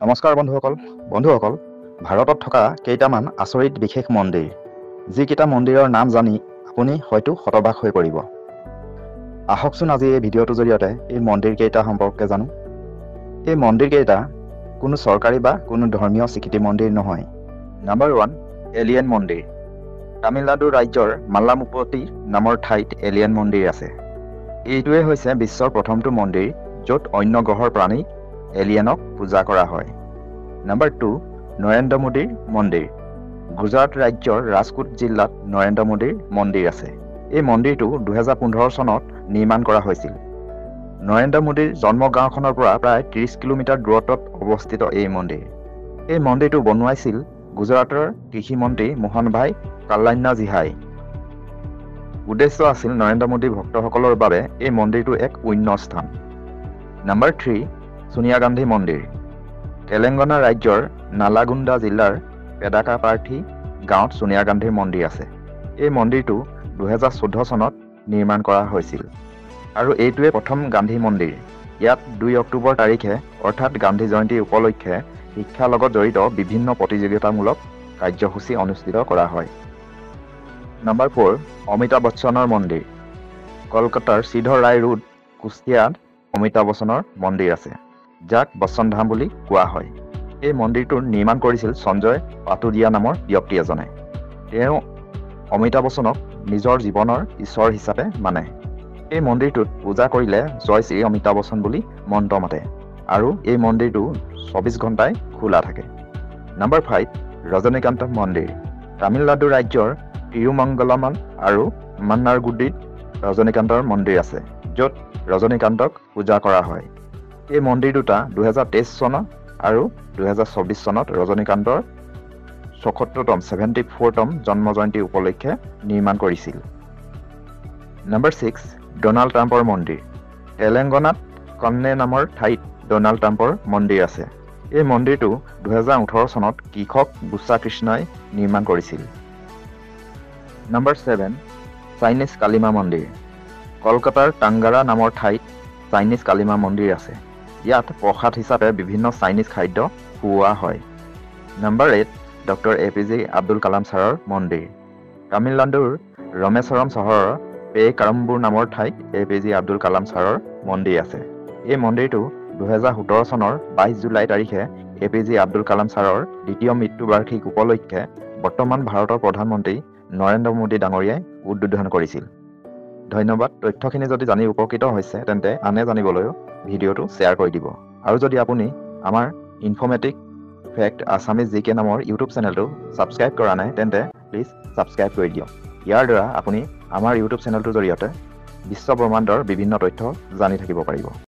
নমস্কাৰ বন্ধুসকল ভাৰতত থকা কেইটামান আচৰিত বিশেষ মন্দিৰ যিকেইটা মন্দিৰৰ নাম জানি আপুনি হয়তো হতবাক হৈ পৰিব। আহকচোন আজি এই ভিডিঅ'টোৰ জৰিয়তে এই মন্দিৰকেইটা সম্পৰ্কে জানো। এই মন্দিৰকেইটা কোনো চৰকাৰী বা কোনো ধৰ্মীয় স্বীকৃতি মন্দিৰ নহয়। নম্বৰ 1, এলিয়েন মন্দিৰ। তামিলনাডু ৰাজ্যৰ মালামুপতি নামৰ ঠাইত এলিয়েন মন্দিৰ আছে। এইটোৱে হৈছে বিশ্বৰ প্ৰথমটো মন্দিৰ য'ত অন্য গ্ৰহৰ প্ৰাণী এলিয়েনক পূজা কৰা হয়। নম্বৰ 2, নৰেন্দ্ৰ মোদীৰ মন্দিৰ। গুজৰাট ৰাজ্যৰ ৰাজকোট জিলাত নৰেন্দ্ৰ মোদীৰ মন্দিৰ আছে। এই মন্দিৰটো 2015 চনত নিৰ্মাণ কৰা হৈছিল। নৰেন্দ্ৰ মোদীৰ জন্ম গাঁওখনৰ পৰা প্ৰায় 30 কিলোমিটাৰ দূৰত্বত অৱস্থিত এই মন্দিৰ। এই মন্দিৰটো বনোৱাইছিল গুজৰাটৰ কৃষি মন্ত্ৰী মোহনভাই কাল্যাণজিহাই। উদ্দেশ্য আছিল নৰেন্দ্ৰ মোদী ভক্তসকলৰ বাবে এই মন্দিৰটো এক পুণ্য স্থান। নম্বৰ 3, ছোনিয়া গান্ধী মন্দিৰ। তেলেংগানা ৰাজ্যৰ নালাগোণ্ডা জিলাৰ পেডাকাপাৰ্থী গাঁৱত ছোনিয়া গান্ধীৰ মন্দিৰ আছে। এই মন্দিৰটো 2014 চনত নিৰ্মাণ কৰা হৈছিল আৰু এইটোৱে প্ৰথম গান্ধী মন্দিৰ। ইয়াত 2 অক্টোবৰ তাৰিখে অৰ্থাৎ গান্ধী জয়ন্তী উপলক্ষে শিক্ষাৰ লগত জড়িত বিভিন্ন প্ৰতিযোগিতামূলক কাৰ্যসূচী অনুষ্ঠিত কৰা হয়। নম্বৰ 4, অমিতাভ বচ্চনৰ মন্দিৰ। কলকাতাৰ শ্ৰীধৰ ৰায় ৰোড, কুষ্টিয়াত অমিতাভ বচ্চনৰ মন্দিৰ আছে, যাক বচ্চন ধাম বুলি কোৱা হয়। এই মন্দিৰটো নিৰ্মাণ কৰিছিল সঞ্জয় পাটোদিয়া নামৰ ব্যক্তি এজনে। তেওঁ অমিতাভ বচ্চনক নিজৰ জীৱনৰ ঈশ্বৰ হিচাপে মানে। এই মন্দিৰটোত পূজা কৰিলে জয় শ্ৰী অমিতাভ বচ্চন বুলি মন্ত্ৰ মাতে আৰু এই মন্দিৰটো 24 ঘণ্টাই খোলা থাকে। নম্বৰ 5, ৰজনীকান্ত মন্দিৰ। তামিলনাডু ৰাজ্যৰ তিৰুমংগলম আৰু মান্নাৰগুডিত ৰজনীকান্তৰ মন্দিৰ আছে, য'ত ৰজনীকান্তক পূজা কৰা হয়। এই মন্দিৰ দুটা 2023 চনত আৰু 2024 চনত ৰজনীকান্তৰ 74তম জন্ম জয়ন্তী উপলক্ষে নিৰ্মাণ কৰিছিল। নম্বৰ 6, ডনাল্ড ট্ৰাম্পৰ মন্দিৰ। তেলেংগানাত কন্নে নামৰ ঠাইত ডনাল্ড ট্ৰাম্পৰ মন্দিৰ আছে। এই মন্দিৰটো 2018 চনত কৃষক বুচা কৃষ্ণই নিৰ্মাণ কৰিছিল। নম্বৰ 7, চাইনিজ কালিমা মন্দিৰ। কলকাতাৰ টাংগাৰা নামৰ ঠাইত চাইনিজ কালিমা মন্দিৰ আছে। ইয়াত প্ৰসাদ হিচাপে বিভিন্ন চাইনিজ খাদ্য খুওৱা হয়। Number 8, doctor APJ Abdul Kalam ছাৰৰ মন্দিৰ। তামিলনাডুৰ ৰমেশ্বৰম চহৰৰ পেকাৰাম্বুৰ নামৰ ঠাইত APJ আব্দুল কালাম ছাৰৰ মন্দিৰ আছে। এই মন্দিৰটো 2017 চনৰ 22 জুলাই তাৰিখে APJ আব্দুল কালাম ছাৰৰ দ্বিতীয় মৃত্যুবাৰ্ষিক উপলক্ষে বৰ্তমান ভাৰতৰ প্ৰধানমন্ত্ৰী নৰেন্দ্ৰ মোদী ডাঙৰীয়াই উদ্বোধন কৰিছিল। ধন্যবাদ। তথ্যখিনি যদি জানি উপকৃত হৈছে তেন্তে আনে জানিবলৈও ভিডিঅ'টো শ্বেয়াৰ কৰি দিব। আৰু যদি আপুনি আমাৰ ইনফৰ্মেটিভ ফেক্ট আছামিজ জিকে নামৰ ইউটিউব চেনেলটো ছাবস্ক্ৰাইব কৰা নাই তেন্তে প্লিজ ছাবস্ক্ৰাইব কৰি দিয়ক। ইয়াৰ দ্বাৰা আপুনি আমাৰ ইউটিউব চেনেলটোৰ জৰিয়তে বিশ্ব ব্ৰহ্মাণ্ডৰ বিভিন্ন তথ্য জানি থাকিব পাৰিব।